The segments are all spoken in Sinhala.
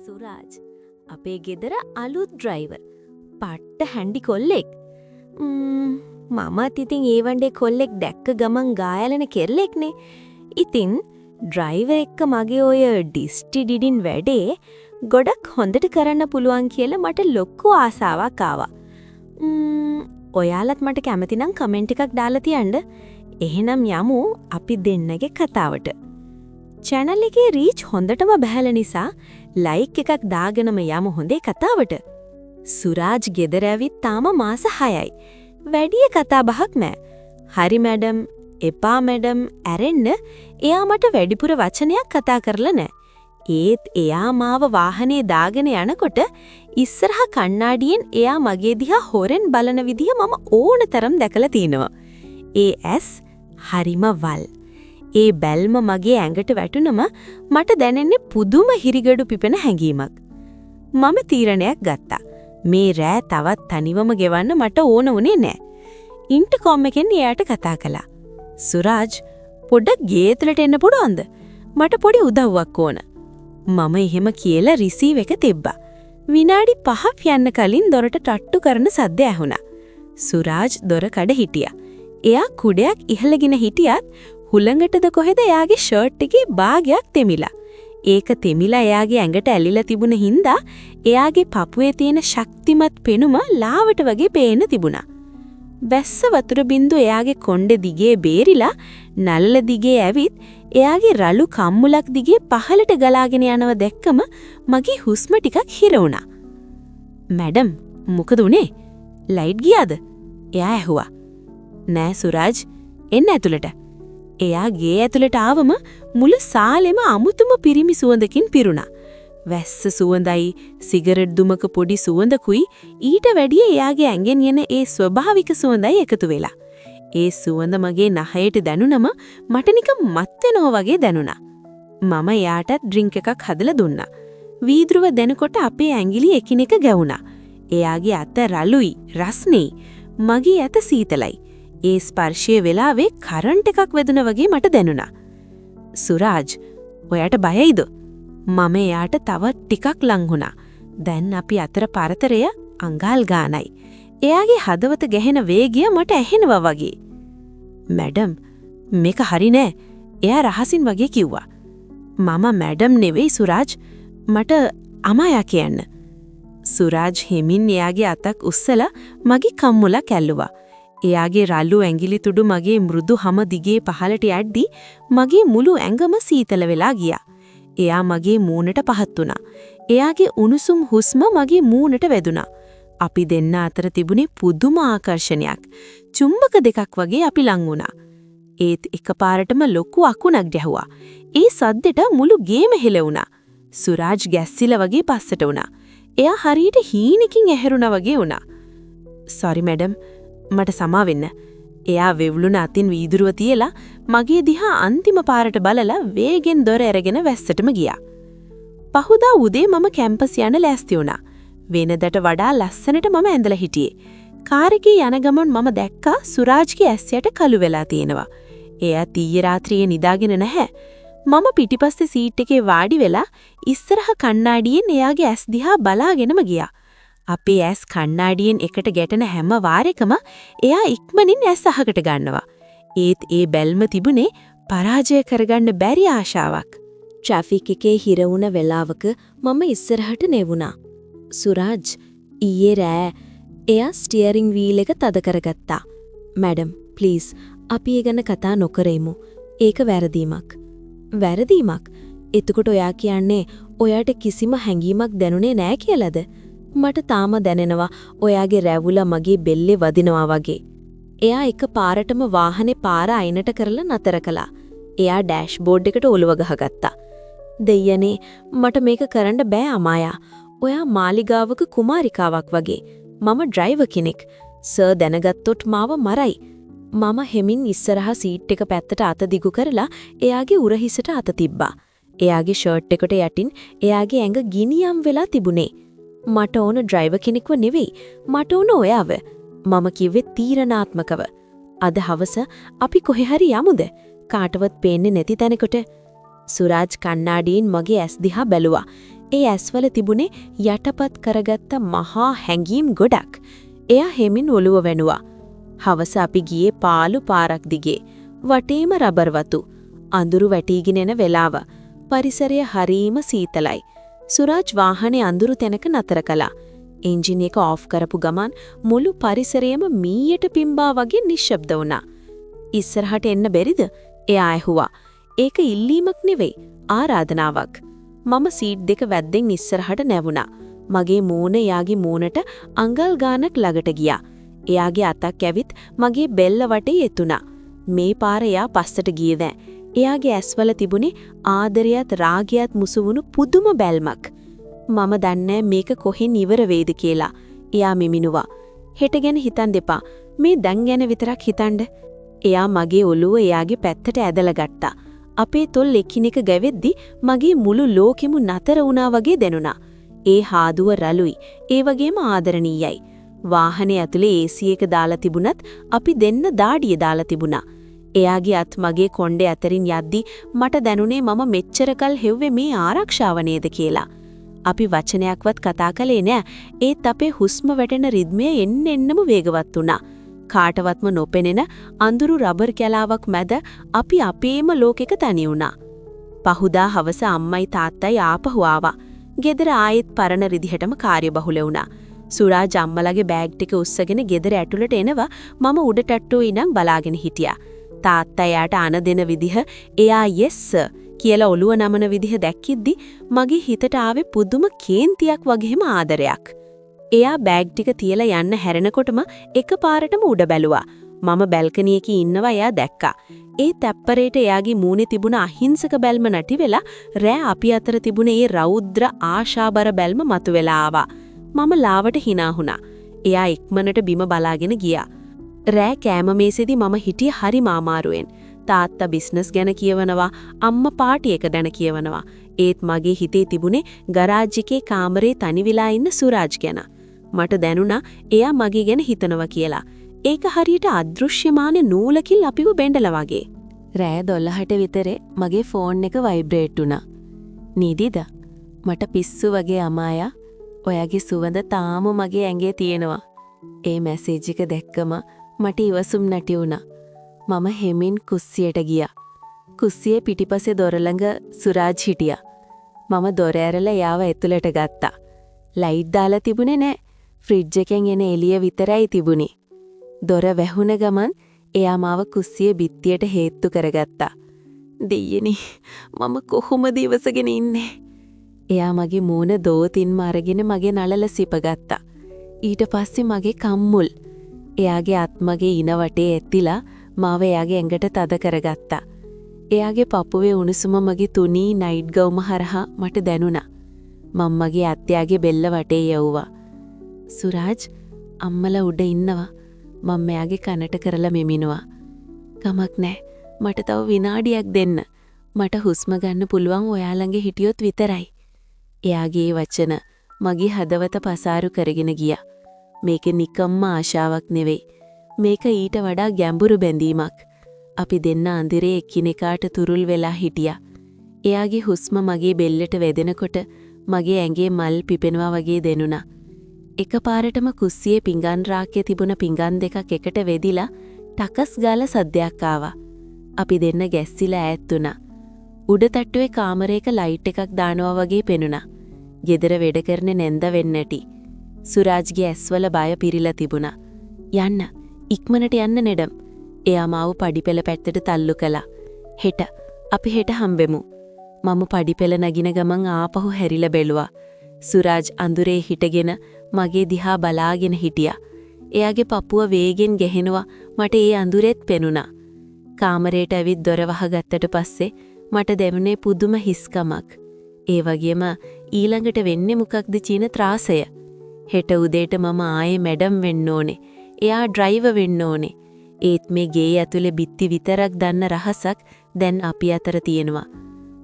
සුරාජ් අපේ ගෙදර අලුත් ඩ්‍රයිවර් පට්ට හැන්ඩි කොල්ලෙක් මමත් ඉතින් ඒ වන්ඩේ කොල්ලෙක් දැක්ක ගමන් ගායලන කෙල්ලෙක්නේ. ඉතින් ඩ්‍රයිවර් එක්ක මගේ ඔය ඩිස්ටි ඩිඩින් වැඩේ ගොඩක් හොඳට කරන්න පුළුවන් කියලා මට ලොක්කු ආසාවක් ආවා. ඔයාලත් මට කැමති නම් කමෙන්ට් එකක් දාලා තියන්න. එහෙනම් යමු අපි දෙන්නගේ කතාවට. channel එකේ reach හොඳටම බහැල නිසා like එකක් දාගෙනම යමු හොඳේ කතාවට. සුරාජ් ගෙදර ඇවිත් තාම මාස 6යි. වැඩි කතා බහක් නෑ. හරි මැඩම්, එපා මැඩම් ඇරෙන්න එයා මට වැඩිපුර වචනයක් කතා කරලා නෑ. ඒත් එයා මාව වාහනේ දාගෙන යනකොට ඉස්සරහා කණ්ණාඩියෙන් එයා මගේ දිහා හොරෙන් බලන විදිහ මම ඕනතරම් දැකලා තිනවා. ඒ ඇස් හරිම වල්. ඒ බැල්ම මගේ ඇඟට වැටුනම මට දැනෙන්නේ පුදුම හිරිගඩු පිපෙන හැඟීමක්. මම තීරණයක් ගත්තා. මේ රෑ තවත් තනිවම ගෙවන්න මට ඕන උනේ නෑ. ඉන්ටර්කොම් එකෙන් එයාට කතා කළා. සුරාජ් පොඩ්ඩක් ගේතලට එන්න පුළුවන්ද? මට පොඩි උදව්වක් ඕන. මම එහෙම කියලා රිසීව් එක තිබ්බා. විනාඩි 5ක් යන්න කලින් දොරට ටට්ටු කරන සද්ද ඇහුණා. සුරාජ් දොර කඩ හිටියා. එයා කුඩයක් ඉහළගෙන හිටියත් හුළඟටද කොහෙද එයාගේ ෂර්ට් එකේ භාගයක් තෙමිලා. ඒක තෙමිලා එයාගේ ඇඟට ඇලිලා තිබුණ හින්දා එයාගේ පපුවේ තියෙන ශක්තිමත් පෙනුම ලාවට වගේ පේන්න තිබුණා. වැස්ස වතුර බින්දු එයාගේ කොණ්ඩේ දිගේ බේරිලා නළල දිගේ ඇවිත් එයාගේ රළු කම්මුලක් දිගේ පහළට ගලාගෙන යනව දැක්කම මගේ හුස්ම ටිකක් හිර වුණා. මැඩම් මොකද උනේ? ලයිට් ගියාද? එයා ඇහුවා. නෑ සුරාජ්, එන්න ඇතුළට. එයා ගේ ඇතුළට ආවම මුළු සාලෙම අමුතුම පිරිමි සුවඳකින් පිරුණා. වැස්ස සුවඳයි, සිගරට් දුමක පොඩි සුවඳකුයි ඊට වැඩිය එයාගේ ඇඟෙන් එන ඒ ස්වභාවික සුවඳයි එකතු වෙලා. ඒ සුවඳ මගේ නහයට දැනුනම මට නිකන් මත් වෙනවා වගේ දැනුණා. මම එයාට ඩ්‍රින්ක් එකක් හදලා දුන්නා. වීදුරුව දෙනකොට අපේ ඇඟිලි එකිනෙක ගැවුණා. එයාගේ අත රළුයි, රස්නේ. මගේ අත සීතලයි. ඒ ස්පර්ශයේ වෙලාවේ කරන්ට් එකක් වැදුනා වගේ මට දැනුණා. සුරාජ්, ඔයාට බයයිද? මම එයාට තව ටිකක් ලං වුණා. දැන් අපි අතර පරතරය අඟල් ගානයි. එයාගේ හදවත ගැහෙන වේගය මට ඇහෙනවා වගේ. මැඩම්, මේක හරි නෑ. එයා රහසින් වගේ කිව්වා. මම මැඩම් නෙවෙයි සුරාජ්. මට අමායා කියන්න. සුරාජ් හිමින් එයාගේ අතක් උස්සලා මගේ කම්මුලක් ඇල්ලුවා. එයාගේ රළු ඇඟිලි තුඩු මගේ මෘදු හම දිගේ පහළට යද්දි මගේ මුළු ඇඟම සීතල වෙලා ගියා. එයා මගේ මූණට පහත් වුණා. එයාගේ උණුසුම් හුස්ම මගේ මූණට වැදුනා. අපි දෙන්න අතර තිබුණේ පුදුම ආකර්ෂණයක්. චුම්බක දෙකක් වගේ අපි ලං වුණා. ඒත් එකපාරටම ලොකු අකුණක් ගැහුවා. ඒ සද්දෙට මුළු ගේම හෙලවුණා. සුරාජ් ගැස්සිලා වගේ පස්සට වුණා. එයා හරියට හීනකින් ඇහැරුණා වගේ වුණා. "සෝරි මැඩම්, මට සමා වෙන්න." එයා වෙවුලුන අතින් වීදුරුව තියලා මගේ දිහා අන්තිම පාරට බලලා වේගෙන් දොර ඇරගෙන වැස්සටම ගියා. පහුදා උදේ මම කැම්පස් යන්න ලෑස්ති වුණා. වෙනදට වඩා ලස්සනට මම ඇඳලා හිටියේ. කාර් එකේ යන ගමන් මම දැක්කා සුරාජ්ගේ ඇස් යට කළු වෙලා තියෙනවා. එයා ඊයේ රාත්‍රියේ නිදාගෙන නැහැ. මම පිටිපස්සේ සීට් එකේ වාඩි වෙලා ඉස්සරහ කණ්ණාඩියෙන් එයාගේ ඇස් දිහා බලාගෙනම ගියා. අපේ ඇස් කණ්ණාඩියෙන් එකට ගැටෙන හැම වාරෙකම එයා ඉක්මනින් ඇස් අහකට ගන්නවා. ඒත් ඒ බැල්ම තිබුණේ පරාජය කරගන්න බැරි ආශාවක්. ට්‍රැෆික් එකේ හිර වුණ වෙලාවක මම ඉස්සරහට නෙවුණා. සුරාජ්, ඊයේ රෑ එයා ස්ටියරින් වීල් එක තද කරගත්තා. මැඩම්, ප්ලීස් අපි ඒ ගැන කතා නොකරෙමු. ඒක වැරදීමක්. වැරදීමක්? එතකොට ඔයා කියන්නේ ඔයාට කිසිම හැඟීමක් දැනුනේ නෑ කියලාද? මට තාම දැනෙනවා ඔයාගේ රැවුල මගේ බෙල්ලේ වදිනවා වගේ. එයා එක පාරටම වාහනේ පාර අයිනට කරලා නතර කළා. එයා ඩෑෂ්බෝඩ් එකට ඔලුව ගහගත්තා. දෙයනේ, මට මේක කරන්න බෑ අමායා. ඔයා මාලිගාවක කුමාරිකාවක් වගේ. මම ඩ්‍රයිවර් කෙනෙක්. සර් දැනගත්තොත් මාව මරයි. මම හෙමින් ඉස්සරහා සීට් එක පැත්තට අත දිගු කරලා එයාගේ උරහිසට අත තිබ්බා. එයාගේ ෂර්ට් එකට යටින් එයාගේ ඇඟ ගිනියම් වෙලා තිබුණේ. මට ඕන ඩ්‍රයිවර් කෙනෙක්ව නෙවෙයි. මට ඕන ඔයාව. මම කිව්වේ තීරණාත්මකව. අද හවස අපි කොහේ හරි යමුද? කාටවත් පේන්නේ නැති තැනකට. සුරාජ් කණ්ණාඩියෙන් මගේ ඇස් දිහා බැලුවා. ඒ ඇස්වල තිබුණේ යටපත් කරගත්ත මහා හැඟීම් ගොඩක්. එයා හෙමින් ඔළුව වැනුවා. හවස අපි ගියේ පාළු පාරක් දිගේ. වටේම රබර් වතු. අඳුරු වැටීගෙන එන වෙලාව. පරිසරය හරීම සීතලයි. සුරාජ් වාහනේ අඳුරු තැනක නතර කළා. එන්ජින් එක ඔෆ් කරපු ගමන් මුළු පරිසරයම මීයට පිම්බා වගේ නිශ්ශබ්ද වුණා. ඉස්සරහට එන්න බැරිද? එයා ඇහුවා. ඒක ඉල්ලීමක් නෙවෙයි, ආරාධනාවක්. මම සීට් දෙක වැද්දෙන් ඉස්සරහට නැවුණා. මගේ මූණ එයාගේ මූණට අඟල් ගානක් ළඟට ගියා. එයාගේ අතක් ඇවිත් මගේ බෙල්ල වටේ එතුණා. මේ පාර එයා පස්සට ගියේ නෑ. එයාගේ ඇස්වල තිබුණේ ආදරයත් රාගයත් මුසු වුණු පුදුම බැල්මක්. මම දන්නේ මේක කොහෙන් ඉවර වෙයිද කියලා. එයා මිමිනුවා. හෙට ගැන හිතන් දෙපා. මේ දැන් ගැන විතරක් හිතන්න. එයා මගේ ඔළුව එයාගේ පැත්තට ඇදලා ගත්තා. අපේ තොල් එකිනෙක ගැවෙද්දි මගේ මුළු ලෝකෙම නතර වුණා වගේ දැනුණා. ඒ හාදුව රළුයි. ඒ වගේම ආදරණීයයි. වාහනේ ඇතුලේ AC එක දාලා තිබුණත් අපි දෙන්න දාඩිය දාලා තිබුණා. එයාගේ අත් මගේ කොණ්ඩේ අතරින් යද්දි මට දැනුනේ මම මෙච්චරකල් හෙව්වේ මේ ආරක්ෂාව නේද කියලා. අපි වචනයක්වත් කතා කළේ නෑ. ඒත් අපේ හුස්ම වැටෙන රිද්මය එන්නෙන්නම වේගවත් වුණා. කාටවත්ම නොපෙනෙන අඳුරු රබර් කැලාවක් මැද අපි අපේම ලෝකෙක තනි වුණා. පහුදා හවස අම්මයි තාත්තයි ආපහු ආවා. ගෙදර ආයෙත් පරණ රිදිහටම කාර්යබහුල වුණා. සුරාජ් අම්මලගේ බෑග් ටික උස්සගෙන ගෙදර ඇතුළට එනවා මම උඩටට්ටෝ ඉනම් බලාගෙන හිටියා. තාත්තා එයාට අන දෙන විදිහ එයා yes කියලා ඔළුව නමන විදිහ දැක්කිද්දි මගේ හිතට ආවේ පුදුම කේන්තියක් වගේම ආදරයක්. එයා බෑග් ටික තියලා යන්න හැරෙනකොටම එකපාරටම උඩ බැලුවා. මම බැල්කනි එකේ ඉන්නවා එයා දැක්කා. ඒ තැප්පරේට එයාගේ මූණේ තිබුණ අහිංසක බැල්ම නැටි වෙලා රෑ අපි අතර තිබුණ ඒ රෞද්‍ර ආශාබර බැල්ම මතුවෙලා ආවා. මම ලාවට hina වුණා. එයා ඉක්මනට බිම බලාගෙන ගියා. රෑ කෑම මේසෙදි මම හිටියේ හරි මාමාරුවෙන්. තාත්තා බිස්නස් ගැන කියවනවා, අම්මා පාටි එක ගැන කියවනවා. ඒත් මගේ හිතේ තිබුණේ ගරාජ් එකේ කාමරේ තනි වෙලා ඉන්න සුරාජ් ගැන. මට දැනුණා එයා මගේ ගැන හිතනවා කියලා. ඒක හරියට අදෘශ්‍යමාන නූලකින් අපිව බෙන්ඩලා වගේ. රෑ 12ට විතරේ මගේ ෆෝන් එක වයිබ්‍රේට් වුණා. "නීදිද? මට පිස්සු වගේ අමායා. ඔයාගේ සුවඳ තාම මගේ ඇඟේ තියෙනවා." ඒ මැසේජ් එක දැක්කම මට ඉවසුම් නැති වුණා. මම හෙමින් කුස්සියට ගියා. කුස්සියේ පිටිපස්සේ දොර ළඟ සුරාජ් හිටියා. මම දොර ඇරලා යාව ඇතුළට ගත්තා. ලයිට් දාලා තිබුණේ නැහැ. ෆ්‍රිජ් එකෙන් එන එළිය විතරයි තිබුණේ. දොර වැහුණ ගමන් එයා මාව කුස්සියේ බිත්තියට හේතු කරගත්තා. "දෙයියනි, මම කොහොමද ඉවසගෙන ඉන්නේ?" එයා මගේ මූණ දෝතින්ම අරගෙන මගේ නළල සිපගත්තා. ඊට පස්සේ මගේ කම්මුල්. එයාගේ අත් මගේ ඉන වටේ ඇතිලා මාව එයාගේ ඇඟට තද කරගත්තා. එයාගේ පපුවේ උණුසුම මගේ තුනී නයිට් ගවුම හරහා මට දැනුණා. මම මගේ අත්යාගේ බෙල්ල වටේ යවුවා. "සුරාජ්, අම්මලා උඩ ඉන්නවා." මම එයාගේ කනට කරලා මෙමිනුවා. "කමක් නැහැ. මට තව විනාඩියක් දෙන්න. මට හුස්ම ගන්න පුළුවන් ඔයා ළඟ හිටියොත් විතරයි." එයාගේ වචන මගේ හදවත පසාරු කරගෙන ගියා. මේක නිකම්ම ආශාවක් නෙවෙයි. මේක ඊට වඩා ගැඹුරු බැඳීමක්. අපි දෙන්න අඳුරේ එකිනෙකාට තුරුල් වෙලා හිටියා. එයාගේ හුස්ම මගේ බෙල්ලට වැදෙනකොට මගේ ඇඟේ මල් පිපෙනවා වගේ දැනුණා. එකපාරටම කුස්සියේ පිඟන් රාක්කේ තිබුණ පිඟන් දෙකක් එකට වෙදිලා ටකස් ගාලා සද්දයක් ආවා. අපි දෙන්න ගැස්සිලා ඈත් වුණා. උඩ තට්ටුවේ කාමරයක ලයිට් එකක් දානවා වගේ පෙනුණා. ගෙදර වැඩ කරන නැන්ද වෙන්නටි. සුරාජ්ගේ ඇස්වල බය පිරීලා තිබුණා. "යන්න, ඉක්මනට යන්න නෙඩම්." එයා මාව පඩිපෙළ පැත්තට තල්ලු කළා. "හෙට, අපි හෙට හම්බෙමු." මම පඩිපෙළ නගින ගමන් ආපහු හැරිලා බැලුවා. සුරාජ් අඳුරේ හිටගෙන මගේ දිහා බලාගෙන හිටියා. එයාගේ පපුව වේගෙන් ගැහෙනවා මට ඒ අඳුරෙත් පෙනුණා. කාමරයට ඇවිත් දොර වහගත්තට පස්සේ මට දැනුනේ පුදුම හිස්කමක්. ඒ වගේම ඊළඟට වෙන්නේ මොකක්ද චීන ත්‍රාසය. හෙට උදේට මම ආයේ මැඩම් වෙන්න ඕනේ. එයා ඩ්‍රයිවර් වෙන්න ඕනේ. ඒත් මේ ගේ ඇතුලේ බිත්ති විතරක් දන්න රහසක් දැන් අපි අතර තියෙනවා.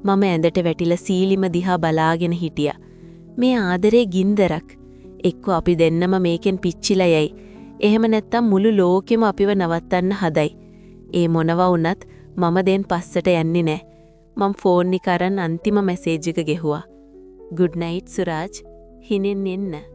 මම ඇඳට වැටිලා සීලිම දිහා බලාගෙන හිටියා. මේ ආදරේ ගින්දරක්. එක්ක අපි දෙන්නම මේකෙන් පිච්චිලා යයි. එහෙම නැත්තම් මුළු ලෝකෙම අපිව නවත්තන්න හදයි. ඒ මොනවා වුණත් මම දැන් පස්සට යන්නේ නැහැ. මම ෆෝන් එක අරන් අන්තිම මැසේජ් එක ගෙහුවා. Good night Suraj. හිනෙන් එන්න.